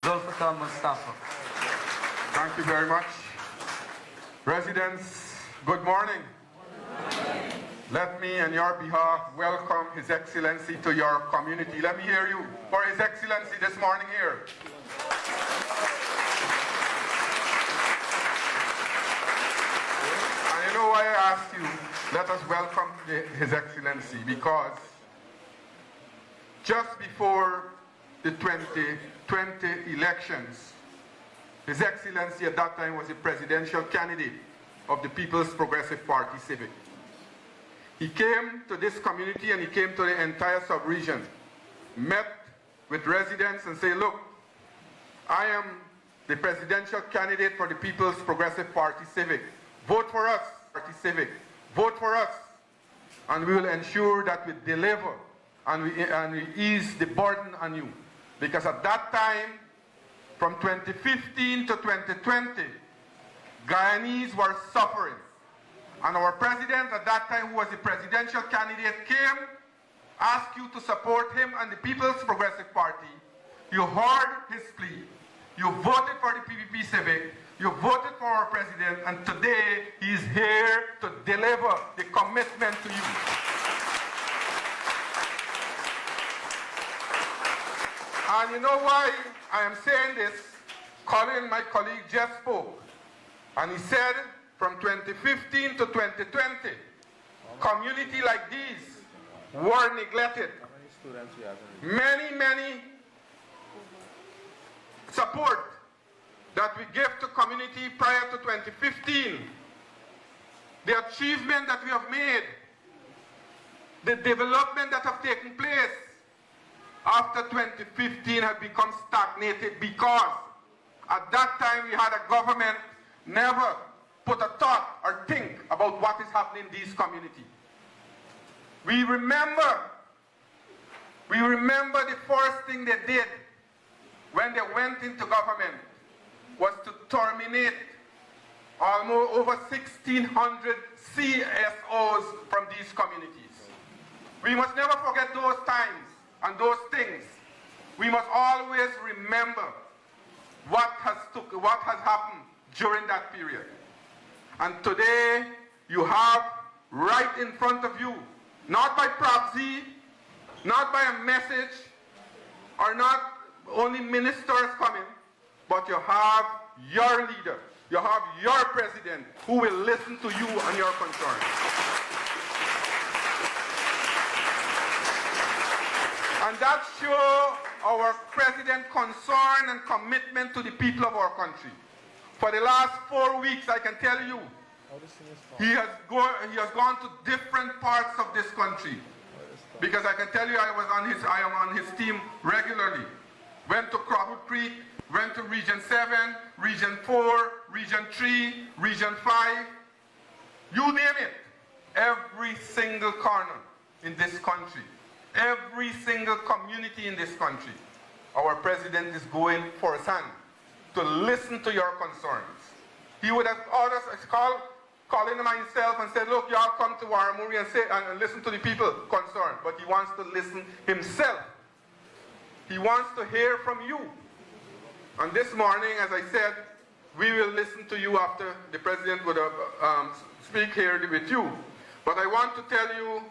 Zulfikar Mustafa. Thank you very much. Residents, good morning. Let me, on your behalf, welcome His Excellency to your community. Let me hear you for His Excellency this morning here. And you know why I asked you, let us welcome His Excellency, because just before the 2020 elections, His Excellency at that time was a presidential candidate of the People's Progressive Party Civic. He came to this community and he came to the entire sub-region, met with residents and said, look, I am the presidential candidate for the People's Progressive Party Civic. Vote for us, Party Civic. Vote for us, and we will ensure that we deliver and we ease the burden on you. Because at that time, from 2015 to 2020, Guyanese were suffering. And our president at that time, who was the presidential candidate, came, asked you to support him and the People's Progressive Party. You heard his plea. You voted for the PPP Civic. You voted for our president. And today, he is here to deliver the commitment to you. And you know why I am saying this? Colin, my colleague, just spoke. And he said, from 2015 to 2020, community like these were neglected. Many support that we gave to community prior to 2015, the achievement that we have made, the development that have taken place after 2015 had become stagnated because at that time we had a government never put a thought or think about what is happening in these communities. We remember the first thing they did when they went into government was to terminate almost over 1,600 CSOs from these communities. We must never forget those times and those things. We must always remember what has happened during that period. And today, you have right in front of you, not by proxy, not by a message, or not only ministers coming, but you have your leader, you have your president who will listen to you and your concerns. And that shows our president's concern and commitment to the people of our country. For the last 4 weeks, I can tell you, he has gone to different parts of this country. Because I can tell you, I am on his team regularly. Went to Crowwood Creek, went to Region 7, Region 4, Region 3, Region 5. You name it. Every single corner in this country, every single community in this country, our president is going firsthand to listen to your concerns. He would have ordered us called Colin and myself and said, look, y'all come to Warramuri and listen to the people concerned. But he wants to listen himself. He wants to hear from you. And this morning, as I said, we will listen to you after the president would speak here with you. But I want to tell you,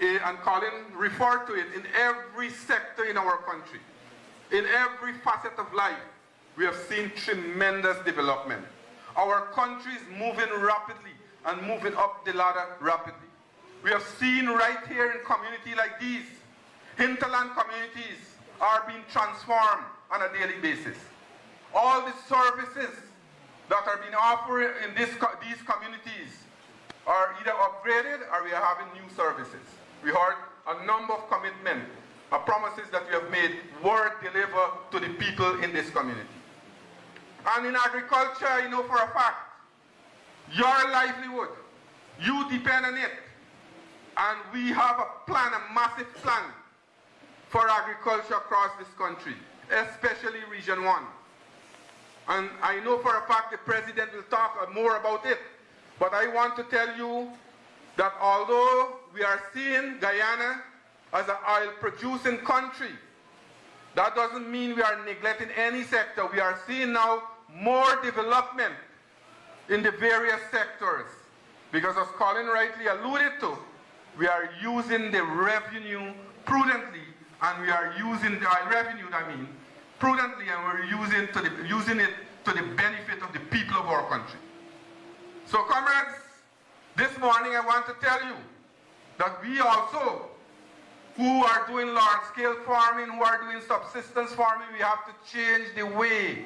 and Colin referred to it, in every sector in our country, in every facet of life, we have seen tremendous development. Our country is moving rapidly and moving up the ladder rapidly. We have seen right here in community like these, hinterland communities are being transformed on a daily basis. All the services that are being offered in these communities are either upgraded or we are having new services. We heard a number of commitments, promises that we have made were delivered to the people in this community. And in agriculture, you know for a fact, your livelihood, you depend on it. And we have a plan, a massive plan for agriculture across this country, especially Region 1. And I know for a fact the president will talk more about it. But I want to tell you that although we are seeing Guyana as an oil-producing country, That doesn't mean we are neglecting any sector. We are seeing now more development in the various sectors. Because as Colin rightly alluded to, we are using the revenue prudently, and we are using the revenue, prudently, and we're using it to the benefit of the people of our country. So comrades, this morning I want to tell you that we also, who are doing large-scale farming, who are doing subsistence farming, we have to change the way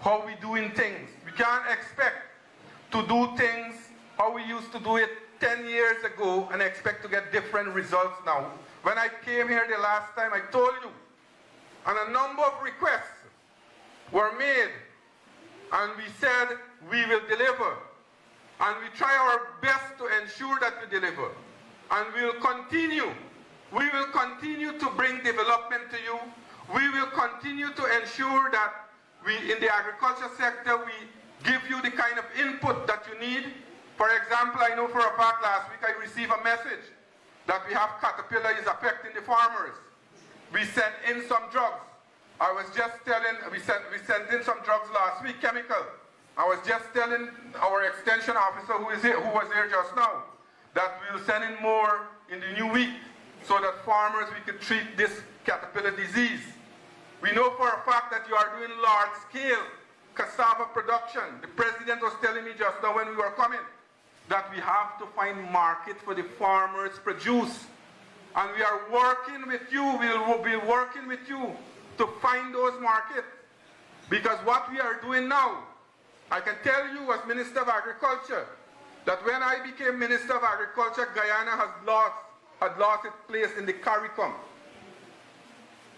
how we're doing things. We can't expect to do things how we used to do it 10 years ago and expect to get different results now. When I came here the last time, I told you, and a number of requests were made, and we said we will deliver. And we try our best to ensure that we deliver. And we will continue. We will continue to bring development to you. We will continue to ensure that we, in the agriculture sector, we give you the kind of input that you need. For example, I know for a fact last week I received a message that we have Caterpillar is affecting the farmers. We sent in some drugs. I was just telling, we sent in some drugs last week, chemical. I was just telling our extension officer who was here just now, that we'll send in more in the new week so that farmers, we could treat this caterpillar disease. We know for a fact that you are doing large-scale cassava production. The president was telling me just now when we were coming that we have to find market for the farmers' produce. And we are working with you, we'll be working with you to find those markets. Because what we are doing now, I can tell you as Minister of Agriculture, that when I became Minister of Agriculture, Guyana had lost its place in the CARICOM.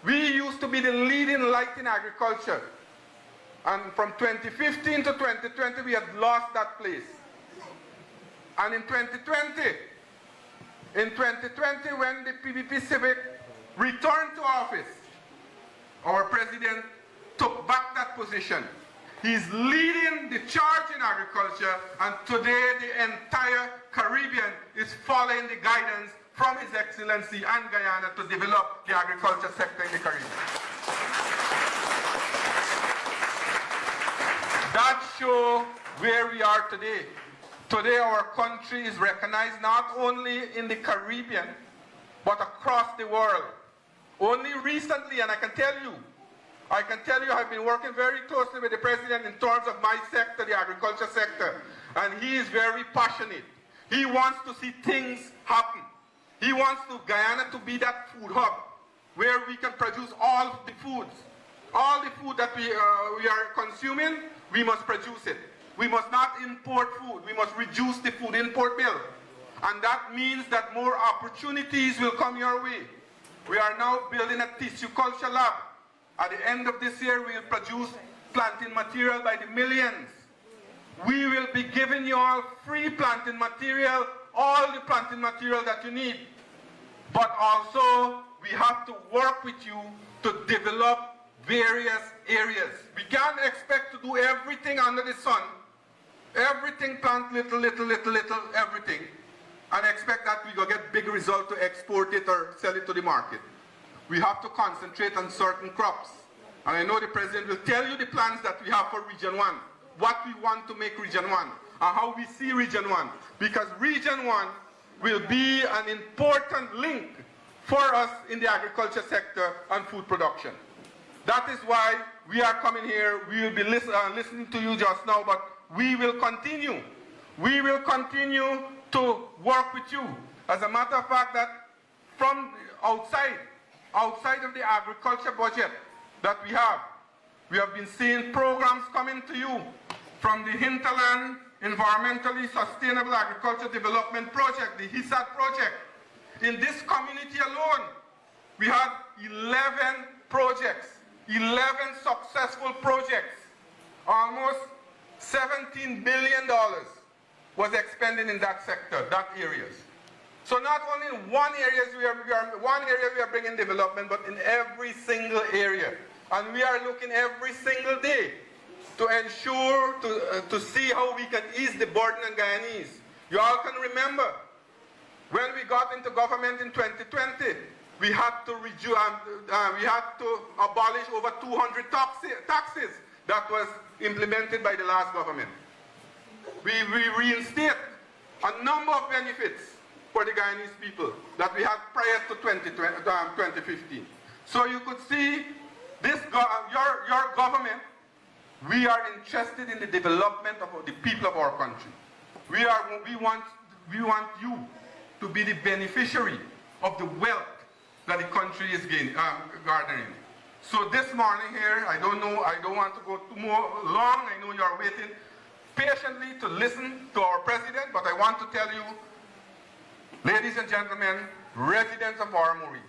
We used to be the leading light in agriculture. And from 2015 to 2020, we had lost that place. And in 2020, when the PPP Civic returned to office, our president took back that position. He's leading the charge in agriculture, and today the entire Caribbean is following the guidance from His Excellency and Guyana to develop the agriculture sector in the Caribbean. That shows where we are today. Today our country is recognized not only in the Caribbean, but across the world. Only recently, and I can tell you, I've been working very closely with the president in terms of my sector, the agriculture sector, and he is very passionate. He wants to see things happen. He wants Guyana to be that food hub where we can produce all the foods. All the food that we are consuming, we must produce it. We must not import food. We must reduce the food import bill. And that means that more opportunities will come your way. We are now building a tissue culture lab. At the end of this year, we will produce planting material by the millions. We will be giving you all free planting material, all the planting material that you need. But also, we have to work with you to develop various areas. We can't expect to do everything under the sun. Everything plant little, everything. And expect that we go get big result to export it or sell it to the market. We have to concentrate on certain crops. And I know the president will tell you the plans that we have for Region 1, what we want to make Region 1, and how we see Region 1. Because Region 1 will be an important link for us in the agriculture sector and food production. That is why we are coming here. We will be listening to you just now, but we will continue. We will continue to work with you. As a matter of fact, that from outside of the agriculture budget that we have been seeing programs coming to you from the Hinterland Environmentally Sustainable Agriculture Development Project, the HISAD project. In this community alone, we have 11 projects, 11 successful projects. Almost $17 billion was expended in that sector, that areas. So not only in one area we are bringing development, but in every single area. And we are looking every single day to ensure, to see how we can ease the burden on Guyanese. You all can remember, when we got into government in 2020, we had to abolish over 200 taxes that was implemented by the last government. We reinstate a number of benefits for the Guyanese people that we had prior to 2015. So you could see this, your government, we are interested in the development of the people of our country. We want you to be the beneficiary of the wealth that the country is garnering. So this morning here, I don't want to go too more long. I know you are waiting patiently to listen to our president, but I want to tell you, ladies and gentlemen, residents of Armory,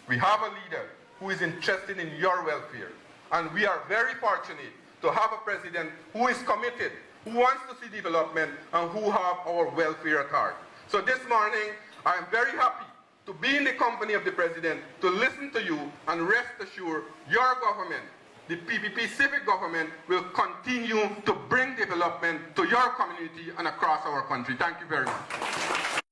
we have a leader who is interested in your welfare. And we are very fortunate to have a president who is committed, who wants to see development, and who have our welfare at heart. So this morning, I am very happy to be in the company of the president, to listen to you, and rest assured, your government, the PPP civic government, will continue to bring development to your community and across our country. Thank you very much.